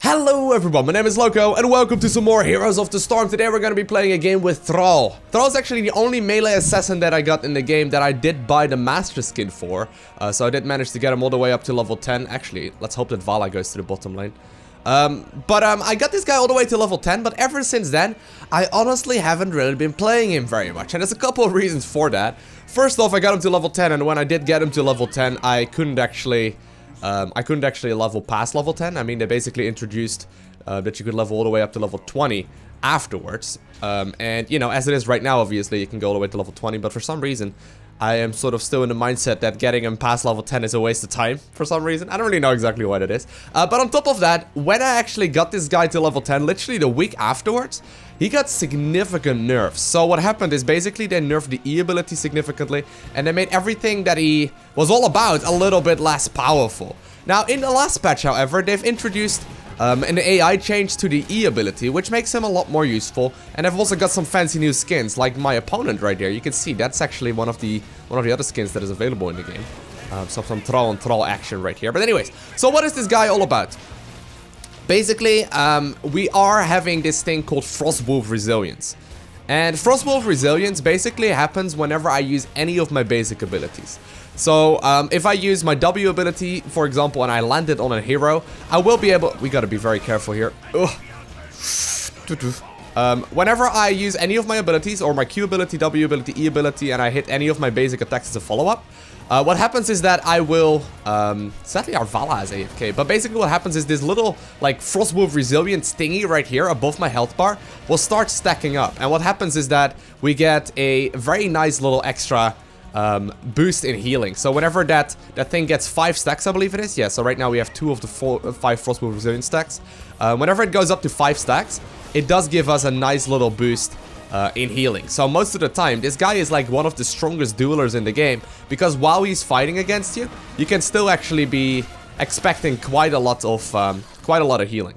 Hello everyone, my name is Loko and welcome to some more Heroes of the Storm. Today we're going to be playing a game with Thrall. Thrall is actually the only melee assassin that I got in the game that I did buy the master skin for. So I did manage to get him all the way up to level 10. Actually, let's hope that Vala goes to the bottom lane. I got this guy all the way to level 10, but ever since then, I honestly haven't really been playing him very much. And there's a couple of reasons for that. First off, I got him to level 10, and when I did get him to level 10, I couldn't actually level past level 10. I mean, they basically introduced that you could level all the way up to level 20 afterwards. And, you know, as it is right now, obviously, you can go all the way to level 20. But for some reason, I am sort of still in the mindset that getting him past level 10 is a waste of time for some reason. I don't really know exactly what it is. But on top of that, when I actually got this guy to level 10, literally the week afterwards, he got significant nerfs. So what happened is basically they nerfed the E ability significantly, and they made everything that he was all about a little bit less powerful. Now, in the last patch, however, they've introduced an AI change to the E ability, which makes him a lot more useful. And I've also got some fancy new skins, like my opponent right there. You can see that's actually one of the other skins that is available in the game. So some Thrall and Thrall action right here. But anyways, so what is this guy all about? Basically, we are having this thing called Frostwolf Resilience. And Frostwolf Resilience basically happens whenever I use any of my basic abilities. So, if I use my W ability, for example, and I land it on a hero, I will be able... We gotta be very careful here. Whenever I use any of my abilities, or my Q ability, W ability, E ability, and I hit any of my basic attacks as a follow-up, what happens is that I will... sadly, our Vala is AFK, but basically what happens is this little, like, Frostwolf Resilience thingy right here above my health bar will start stacking up. And what happens is that we get a very nice little extra... boost in healing. So whenever that thing gets 5 stacks, I believe it is. Yeah, so right now we have 2 of the 5 Frostwolf Resilience stacks. Whenever it goes up to 5 stacks, it does give us a nice little boost in healing. So most of the time, this guy is like one of the strongest duelers in the game, because while he's fighting against you, you can still actually be expecting quite a lot of healing.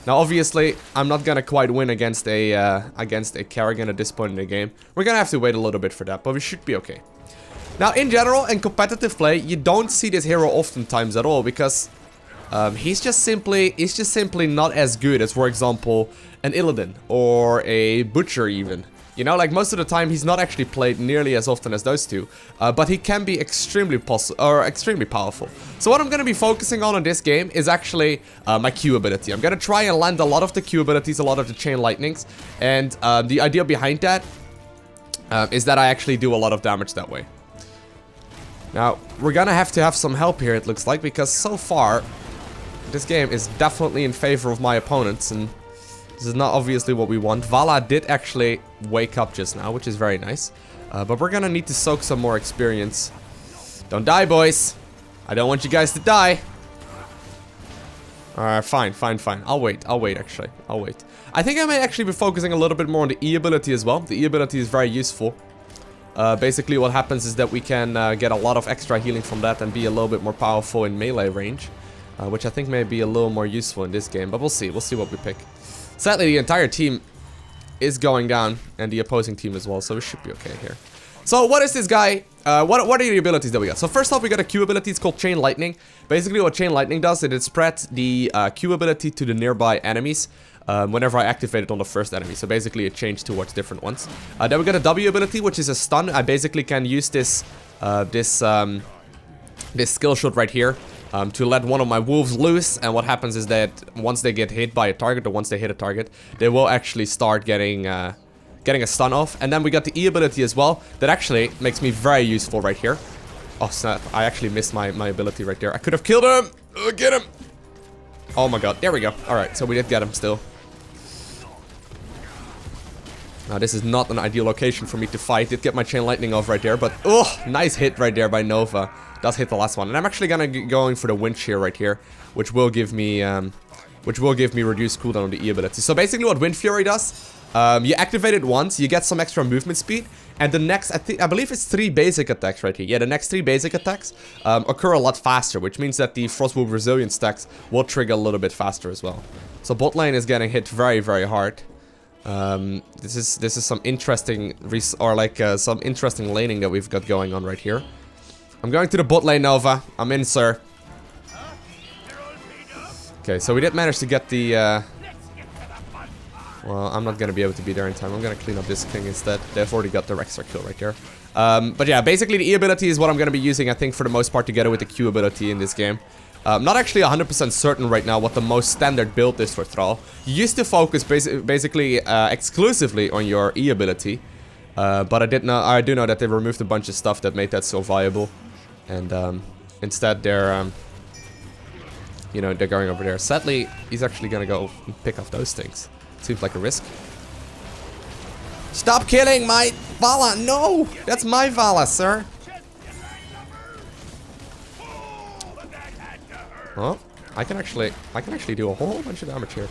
Now, obviously, I'm not gonna quite win against a Kerrigan at this point in the game. We're gonna have to wait a little bit for that, but we should be okay. Now, in general, in competitive play, you don't see this hero oftentimes at all, because he's just simply not as good as, for example, an Illidan or a Butcher even. You know, like most of the time, he's not actually played nearly as often as those two, but he can be extremely powerful. So what I'm going to be focusing on in this game is actually my Q ability. I'm going to try and land a lot of the Q abilities, a lot of the chain lightnings, and the idea behind that is that I actually do a lot of damage that way. Now, we're gonna have to have some help here, it looks like, because so far, this game is definitely in favor of my opponents, and this is not obviously what we want. Vala did actually wake up just now, which is very nice, but we're gonna need to soak some more experience. Don't die, boys. I don't want you guys to die. Alright, fine. I'll wait, actually. I'll wait. I think I may actually be focusing a little bit more on the E ability as well. The E ability is very useful. Basically what happens is that we can get a lot of extra healing from that and be a little bit more powerful in melee range, which I think may be a little more useful in this game, but we'll see what we pick. Sadly, the entire team is going down, and the opposing team as well, so we should be okay here. So what is this guy, what are the abilities that we got? So first off, we got a Q ability, it's called Chain Lightning. Basically what Chain Lightning does is it spreads the Q ability to the nearby enemies. Whenever I activate it on the first enemy. So basically it changed towards different ones. Then we got a W ability, which is a stun. I basically can use this skill shot right here to let one of my wolves loose. And what happens is that once they get hit by a target, or once they hit a target, they will actually start getting a stun off. And then we got the E ability as well. That actually makes me very useful right here. Oh snap, I actually missed my ability right there. I could have killed him. Get him. Oh my god, there we go. Alright, so we did get him still. Now, this is not an ideal location for me to fight. Did get my Chain Lightning off right there, but nice hit right there by Nova. Does hit the last one, and I'm actually gonna going for the Winch here right here, which will give me reduced cooldown on the E ability. So basically, what Wind Fury does, you activate it once, you get some extra movement speed, and the next, I believe it's 3 basic attacks right here. Yeah, the next 3 basic attacks occur a lot faster, which means that the Frostwolf Resilience stacks will trigger a little bit faster as well. So bot lane is getting hit very, very hard. This is some interesting some interesting laning that we've got going on right here. I'm going to the bot lane, Nova. I'm in, sir. Okay, so we did manage to get the... Well, I'm not gonna be able to be there in time. I'm gonna clean up this king instead. They've already got the extra kill right there. But yeah, basically the E ability is what I'm gonna be using, I think, for the most part, together with the Q ability in this game. Not actually 100% certain right now what the most standard build is for Thrall. You used to focus basically exclusively on your E ability. But I do know that they removed a bunch of stuff that made that so viable. And instead they're, you know, they're going over there. Sadly, he's actually gonna go and pick up those things. Seems like a risk. Stop killing my Vala! No! That's my Vala, sir! Oh, I can actually do a whole bunch of damage here.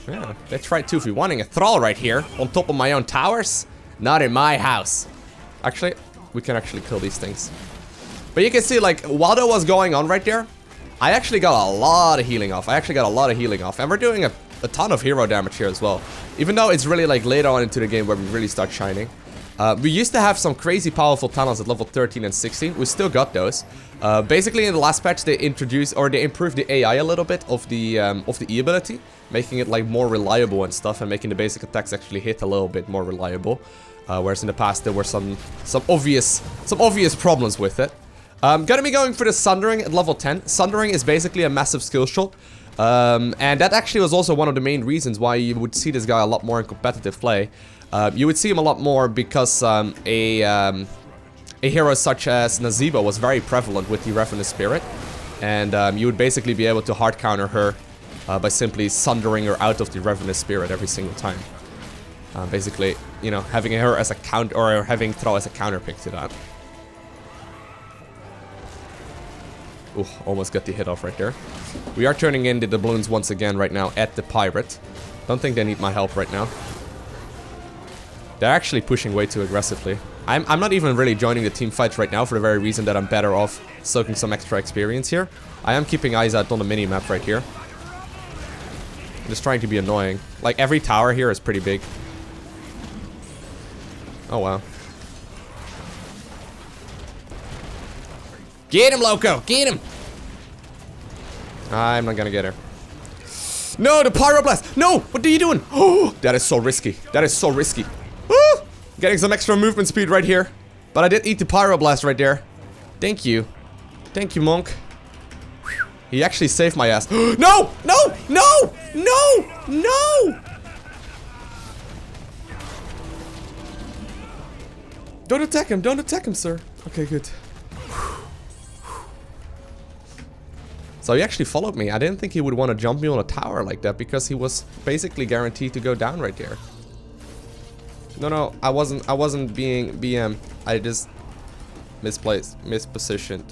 Yeah, they tried 2v1ing a Thrall right here on top of my own towers. Not in my house. Actually, we can actually kill these things. But you can see, like, while that was going on right there, I actually got a lot of healing off. And we're doing a ton of hero damage here as well. Even though it's really, like, later on into the game where we really start shining. We used to have some crazy powerful talents at level 13 and 16. We still got those. Basically, in the last patch, they improved the AI a little bit of the E ability, making it like more reliable and stuff, and making the basic attacks actually hit a little bit more reliable. Whereas in the past, there were some obvious problems with it. Gonna be going for the Sundering at level 10. Sundering is basically a massive skill shot. And that actually was also one of the main reasons why you would see this guy a lot more in competitive play. You would see him a lot more because a hero such as Nazeeba was very prevalent with the Ravenous Spirit. And you would basically be able to hard counter her by simply sundering her out of the Ravenous Spirit every single time. Basically, you know, having her as a counter, or having Thrall as a counter pick to that. Ooh, almost got the hit off right there. We are turning in the doubloons once again right now at the pirate. Don't think they need my help right now. They're actually pushing way too aggressively. I'm not even really joining the team fights right now for the very reason that I'm better off soaking some extra experience here. I am keeping eyes out on the mini-map right here. I'm just trying to be annoying. Like, every tower here is pretty big. Oh, wow. Get him, Lowko! Get him! I'm not gonna get her. No, the Pyroblast! No! What are you doing? Oh, that is so risky. That is so risky. Woo! Getting some extra movement speed right here. But I did eat the Pyroblast right there. Thank you. Thank you, Monk. He actually saved my ass. No! No! No! No! No! Don't attack him. Don't attack him, sir. Okay, good. So he actually followed me. I didn't think he would want to jump me on a tower like that because he was basically guaranteed to go down right there. No, I wasn't being BM. I just mispositioned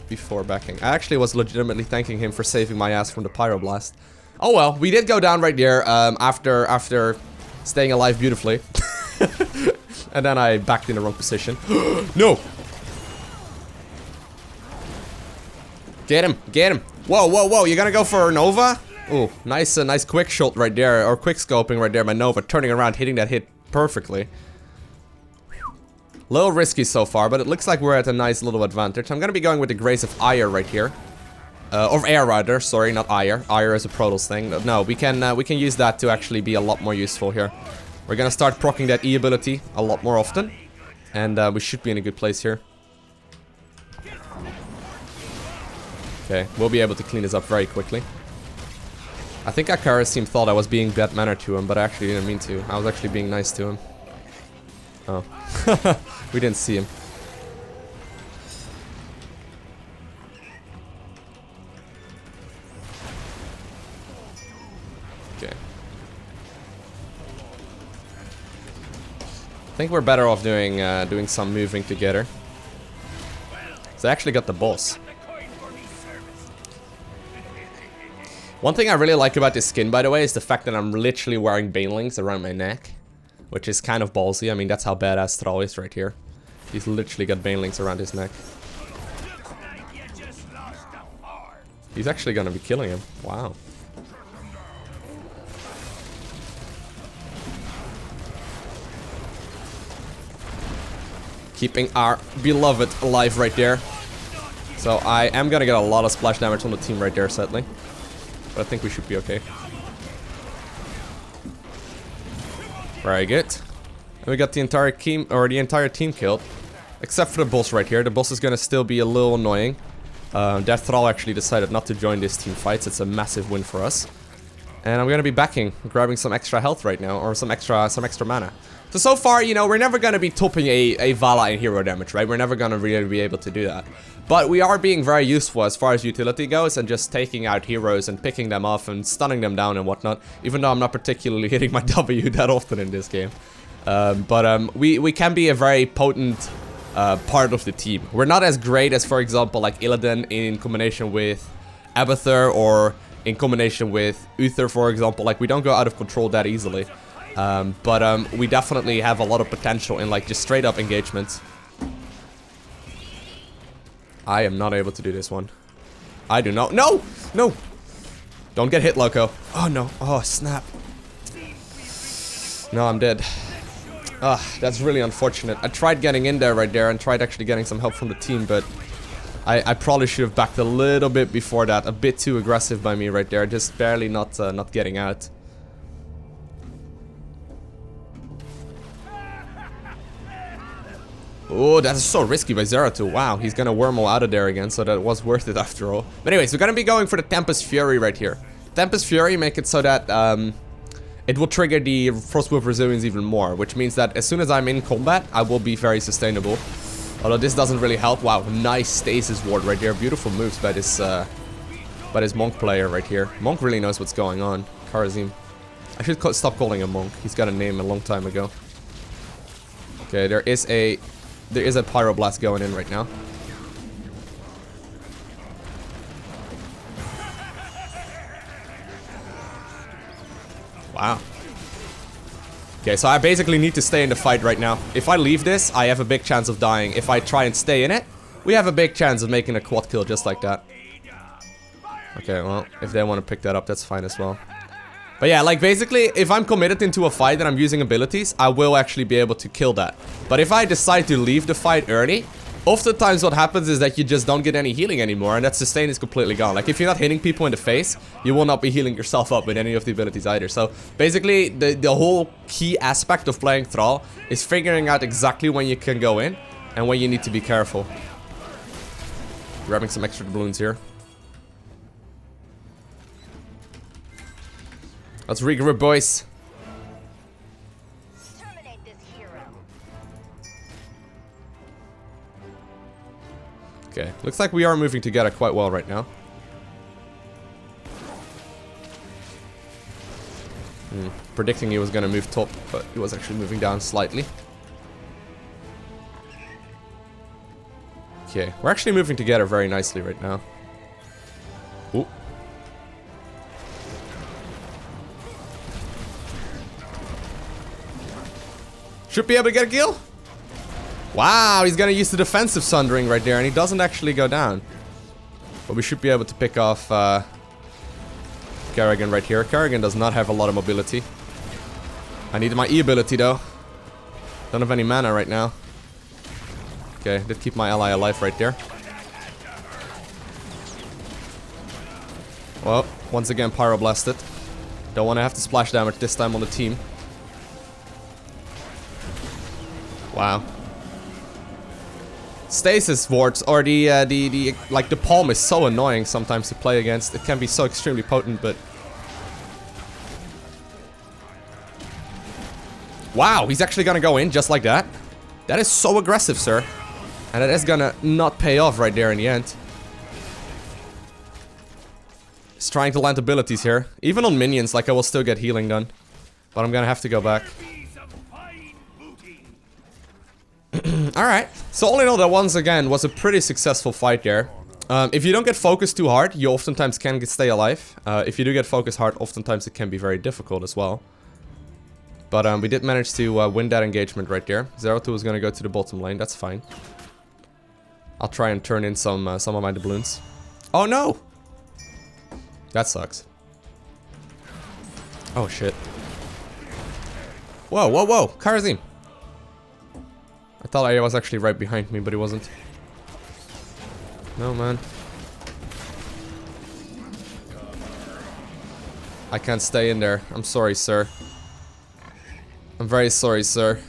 before backing. I actually was legitimately thanking him for saving my ass from the Pyroblast. Oh well, we did go down right there after staying alive beautifully. And then I backed in the wrong position. No! Get him, get him. Whoa, whoa, whoa, you're gonna go for a Nova? Ooh, nice quick shot right there, or quick scoping right there by Nova, turning around, hitting that hit perfectly. Little risky so far, but it looks like we're at a nice little advantage. I'm gonna be going with the Grace of Ire right here. Or Air rather, sorry, not Ire. Ire is a Protoss thing. No, we can use that to actually be a lot more useful here. We're gonna start proccing that E ability a lot more often. And we should be in a good place here. Okay, we'll be able to clean this up very quickly. I think Akara's team thought I was being bad-mannered to him, but I actually didn't mean to. I was actually being nice to him. Oh. We didn't see him. Okay. I think we're better off doing some moving together. So I actually got the boss. One thing I really like about this skin, by the way, is the fact that I'm literally wearing banelings around my neck. Which is kind of ballsy. I mean, that's how badass Thrall is right here. He's literally got banelings around his neck. He's actually gonna be killing him. Wow. Keeping our beloved alive right there. So I am gonna get a lot of splash damage on the team right there, sadly. But I think we should be okay. Very good. And we got the entire team killed. Except for the boss right here. The boss is gonna still be a little annoying. That Thrall actually decided not to join this team fights. It's a massive win for us. And I'm gonna be backing, grabbing some extra health right now, or some extra mana. So far, you know, we're never gonna be topping a Vala in hero damage, right? We're never gonna really be able to do that. But we are being very useful as far as utility goes, and just taking out heroes and picking them off and stunning them down and whatnot. Even though I'm not particularly hitting my W that often in this game. We can be a very potent part of the team. We're not as great as, for example, like Illidan in combination with Abathur, or in combination with Uther, for example. Like, we don't go out of control that easily. We definitely have a lot of potential in, like, just straight up engagements. I am not able to do this one. I do not. No! No! Don't get hit, Lowko. Oh, no. Oh, snap. No, I'm dead. Ah, that's really unfortunate. I tried getting in there right there and tried actually getting some help from the team, but I probably should have backed a little bit before that. A bit too aggressive by me right there. Just barely not getting out. Oh, that is so risky by Zeratul. Wow, he's gonna wormhole out of there again, so that was worth it after all. But anyways, we're gonna be going for the Tempest Fury right here. Tempest Fury make it so that it will trigger the Frostwolf Resilience even more, which means that as soon as I'm in combat, I will be very sustainable. Although this doesn't really help. Wow, nice stasis ward right there. Beautiful moves by this Monk player right here. Monk really knows what's going on. Karazim. I should stop calling him Monk. He's got a name a long time ago. Okay, there is a Pyroblast going in right now. Wow. Okay, so I basically need to stay in the fight right now. If I leave this, I have a big chance of dying. If I try and stay in it, we have a big chance of making a quad kill just like that. Okay, well, if they want to pick that up, that's fine as well. But yeah, like, basically, if I'm committed into a fight and I'm using abilities, I will actually be able to kill that. But if I decide to leave the fight early, oftentimes what happens is that you just don't get any healing anymore, and that sustain is completely gone. Like, if you're not hitting people in the face, you will not be healing yourself up with any of the abilities either. So, basically, the whole key aspect of playing Thrall is figuring out exactly when you can go in, and when you need to be careful. Grabbing some extra balloons here. Let's regroup, boys. Terminate this hero. Okay, looks like we are moving together quite well right now. Predicting he was gonna move top, but he was actually moving down slightly. Okay, we're actually moving together very nicely right now. Ooh. Should be able to get a kill. Wow, he's gonna use the defensive Sundering right there, and he doesn't actually go down. But we should be able to pick off Kerrigan right here. Kerrigan does not have a lot of mobility. I need my E ability though. Don't have any mana right now. Okay, did keep my ally alive right there. Well, once again Pyroblasted. Don't want to have to splash damage this time on the team. Wow. Stasis wards, or the palm is so annoying sometimes to play against. It can be so extremely potent, but wow, he's actually gonna go in just like that. That is so aggressive, sir. And that is gonna not pay off right there in the end. He's trying to land abilities here. Even on minions, like, I will still get healing done. But I'm gonna have to go back. Alright, so all in all, that once again was a pretty successful fight there. If you don't get focused too hard, you oftentimes can stay alive. If you do get focused hard, oftentimes it can be very difficult as well. But we did manage to win that engagement right there. Zeratul is gonna go to the bottom lane, that's fine. I'll try and turn in some of my doubloons. Oh no! That sucks. Oh shit. Whoa, whoa, whoa! Karazim! I thought I was actually right behind me, but he wasn't. No, man. I can't stay in there. I'm sorry, sir. I'm very sorry, sir.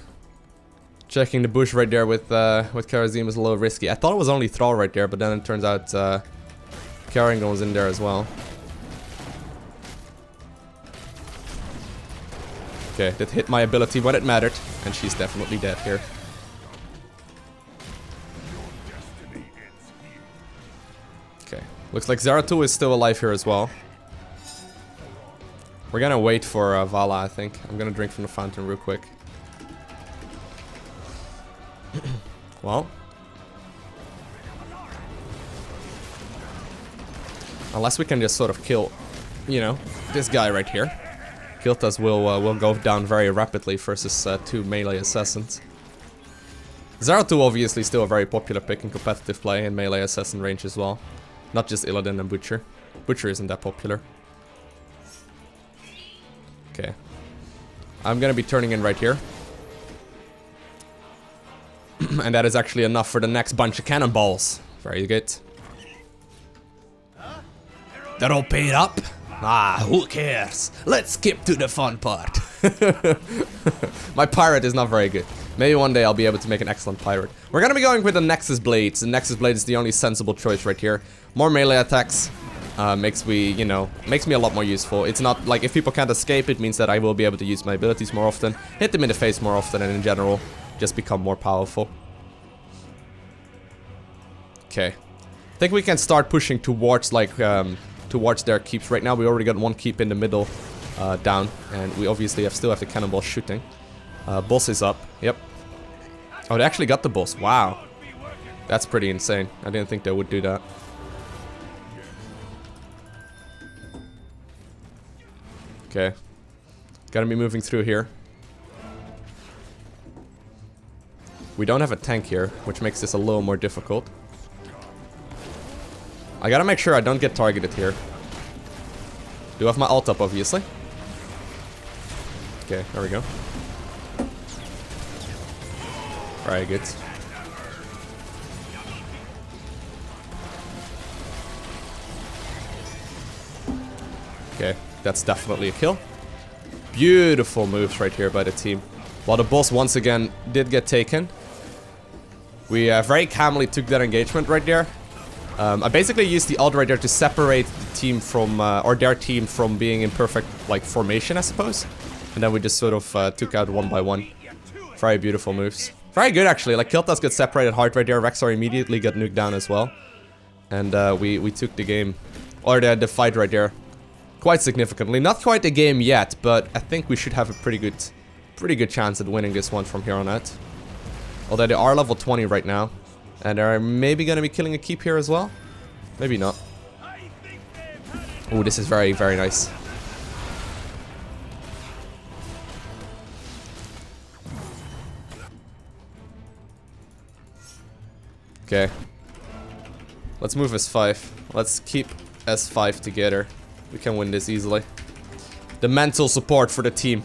Checking the bush right there with Karazim was a little risky. I thought it was only Thrall right there, but then it turns out Kerrigan was in there as well. Okay, that hit my ability when it mattered, and she's definitely dead here. Okay, looks like Zeratul is still alive here as well. We're gonna wait for Vala, I think. I'm gonna drink from the fountain real quick. Well. Unless we can just sort of kill, you know, this guy right here. Kiltas will go down very rapidly versus 2 melee assassins. Zeratul obviously still a very popular pick in competitive play in melee assassin range as well. Not just Illidan and Butcher. Butcher isn't that popular. Okay. I'm gonna be turning in right here. And that is actually enough for the next bunch of cannonballs. Very good. They're all paid up? Ah, who cares? Let's skip to the fun part. My pirate is not very good. Maybe one day I'll be able to make an excellent pirate. We're gonna be going with the Nexus Blades. The Nexus Blade is the only sensible choice right here. More melee attacks. Makes me a lot more useful. It's not like if people can't escape, it means that I will be able to use my abilities more often, hit them in the face more often, and in general, just become more powerful. Okay. I think we can start pushing towards like towards their keeps right now. We already got one keep in the middle down, and we obviously still have the cannonball shooting. Boss is up. Yep. Oh, they actually got the boss. Wow. That's pretty insane. I didn't think they would do that. Okay. Gotta be moving through here. We don't have a tank here, which makes this a little more difficult. I gotta make sure I don't get targeted here. Do have my ult up, obviously. Okay, there we go. Very good. Okay, that's definitely a kill. Beautiful moves right here by the team. While the boss once again did get taken. We very calmly took that engagement right there. I basically used the ult right there to separate the team from, or their team from being in perfect, like, formation, I suppose. And then we just sort of took out one by one. Very beautiful moves. Very good, actually. Like, Kiltas got separated hard right there. Rexar immediately got nuked down as well. And we took the game, or the fight right there, quite significantly. Not quite the game yet, but I think we should have a pretty good chance at winning this one from here on out. Although they are level 20 right now. And they're maybe gonna be killing a keep here as well. Maybe not. Oh, this is very, very nice. Okay. Let's move S5. Let's keep S5 together. We can win this easily. The mental support for the team.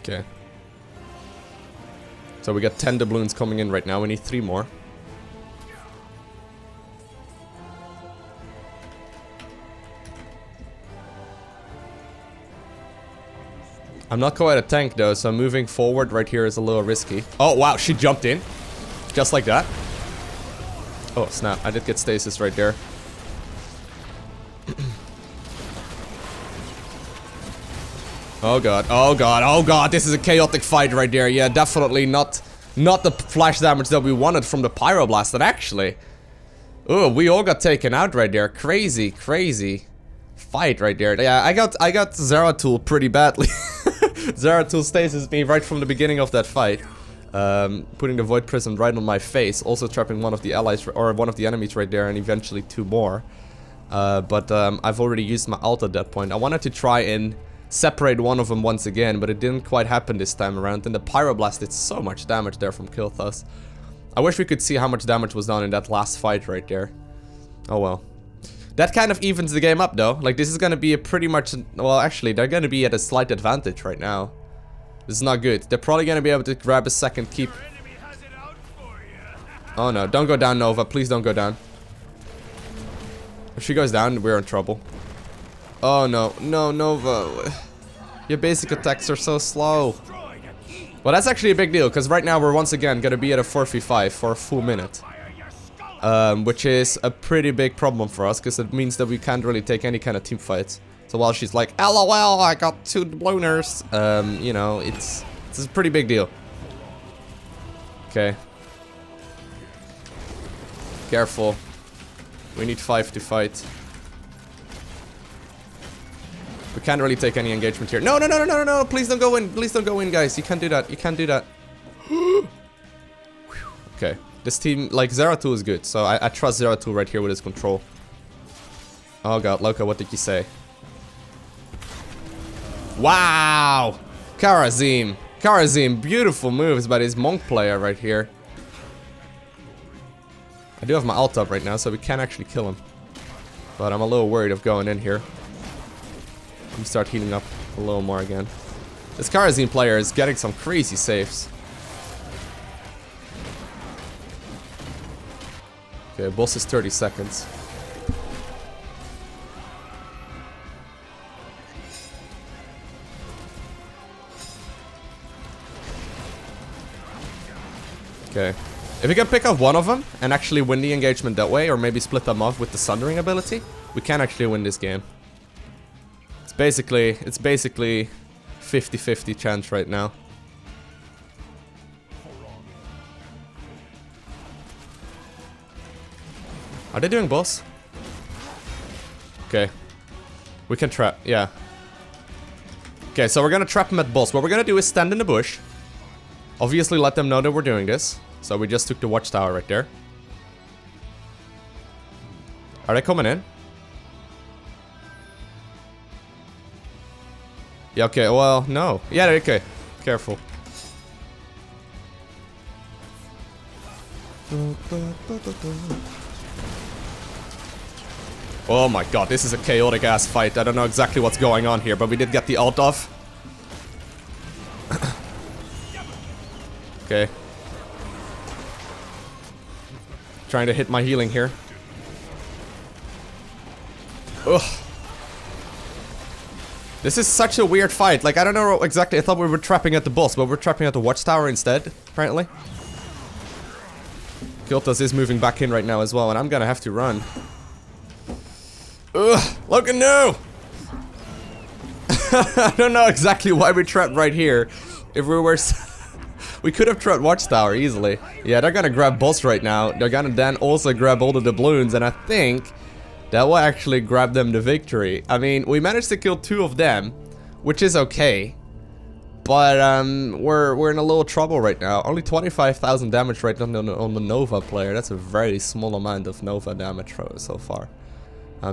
Okay. So we got 10 doubloons coming in right now. We need 3 more. I'm not quite a tank though, so moving forward right here is a little risky. Oh wow, she jumped in. Just like that. Oh snap, I did get stasis right there. Oh god, oh god, oh god, this is a chaotic fight right there. Yeah, definitely not the flash damage that we wanted from the Pyroblast, actually. Oh, we all got taken out right there. Crazy, crazy fight right there. Yeah, I got Zeratul pretty badly. Zeratul stasis me right from the beginning of that fight. Putting the Void Prism right on my face, also trapping one of the allies, or one of the enemies right there, and eventually 2 more. But I've already used my ult at that point. I wanted to try and separate one of them once again, but it didn't quite happen this time around. And the Pyroblast did so much damage there from Kilthas. I wish we could see how much damage was done in that last fight right there. Oh well. That kind of evens the game up though. Like, this is gonna be a pretty much... Well, actually, they're gonna be at a slight advantage right now. This is not good. They're probably gonna be able to grab a second keep. Oh no, don't go down, Nova. Please don't go down. If she goes down, we're in trouble. Oh no, no, Nova. Your basic attacks are so slow. Well, that's actually a big deal, because right now we're once again gonna be at a 4v5 for a full minute. Which is a pretty big problem for us, because it means that we can't really take any kind of team fights. So while she's like, LOL, I got 2 doublooners, you know, it's a pretty big deal. Okay. Careful. We need 5 to fight. We can't really take any engagement here. No, no, no, no, no, no, please don't go in. Please don't go in, guys. You can't do that. You can't do that. Okay. This team, like, Zeratul is good. So I trust Zeratul right here with his control. Oh god, Lowko, what did you say? Wow! Kharazim. Kharazim, beautiful moves by this monk player right here. I do have my ult up right now, so we can actually kill him. But I'm a little worried of going in here. Let me start healing up a little more again. This Kharazim player is getting some crazy saves. Okay, boss is 30 seconds. Okay. If we can pick up one of them and actually win the engagement that way, or maybe split them off with the Sundering ability, we can actually win this game. It's basically 50-50 chance right now. Are they doing boss? Okay. We can trap, yeah. Okay, so we're gonna trap them at boss. What we're gonna do is stand in the bush. Obviously let them know that we're doing this. So we just took the watchtower right there. Are they coming in? Yeah, okay, well, no. Yeah, okay. Careful. Oh my god, this is a chaotic ass fight. I don't know exactly what's going on here, but we did get the ult off. Okay. Trying to hit my healing here. Ugh. This is such a weird fight. Like, I don't know exactly. I thought we were trapping at the boss, but we're trapping at the watchtower instead, apparently. Kiltas is moving back in right now as well, and I'm gonna have to run. Ugh, Logan, no! I don't know exactly why we trapped right here. If we were... we could have trapped watchtower easily. Yeah, they're gonna grab boss right now. They're gonna then also grab all the doubloons, and I think that will actually grab them the victory. I mean, we managed to kill 2 of them, which is okay. But we're in a little trouble right now. Only 25,000 damage right now on the Nova player. That's a very small amount of Nova damage so far.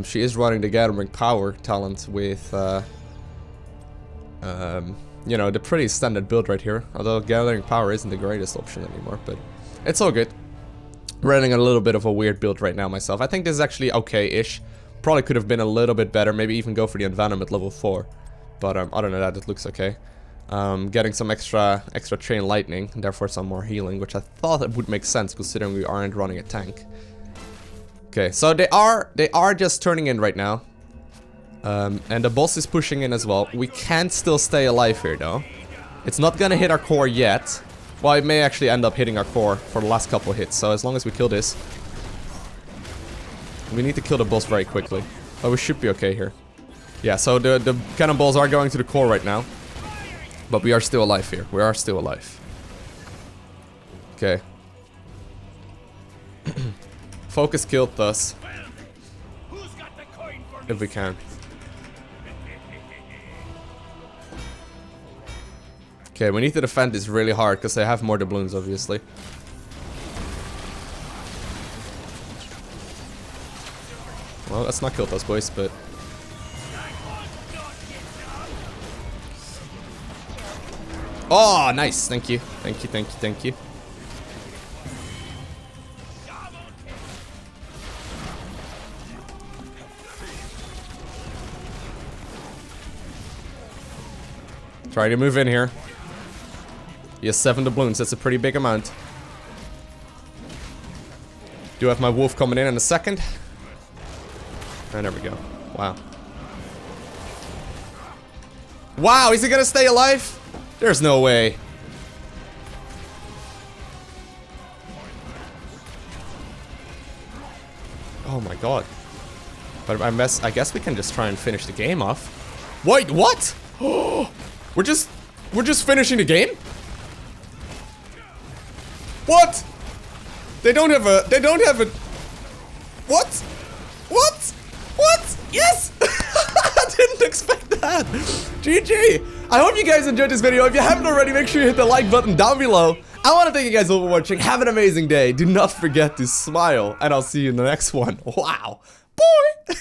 She is running the Gathering Power talent with, you know, the pretty standard build right here. Although Gathering Power isn't the greatest option anymore, but it's all good. Running a little bit of a weird build right now myself. I think this is actually okay-ish. Probably could have been a little bit better. Maybe even go for the Envenom at level 4. But other than that, it looks okay. Getting some extra Chain Lightning, and therefore some more healing, which I thought it would make sense considering we aren't running a tank. Okay, so they are just turning in right now. And the boss is pushing in as well. We can still stay alive here though. It's not gonna hit our core yet. Well, it may actually end up hitting our core for the last couple hits, so as long as we kill this. We need to kill the boss very quickly. But we should be okay here. Yeah, so the cannonballs are going to the core right now. But we are still alive here. We are still alive. Okay. Focus killed us. If we can. Okay, we need to defend this really hard because they have more doubloons, obviously. Well, let's not kill those boys, but... Oh, nice. Thank you. Thank you, thank you, thank you. Trying to move in here. He has 7 doubloons. That's a pretty big amount. Do have my wolf coming in a second. And there we go. Wow. Wow, is he gonna stay alive? There's no way. Oh my god. But I guess we can just try and finish the game off. Wait, what? We're just finishing the game? What? They don't have a What? What? What? Yes! I didn't expect that. GG. I hope you guys enjoyed this video. If you haven't already, make sure you hit the like button down below. I want to thank you guys all for watching. Have an amazing day. Do not forget to smile, and I'll see you in the next one. Wow. Boy.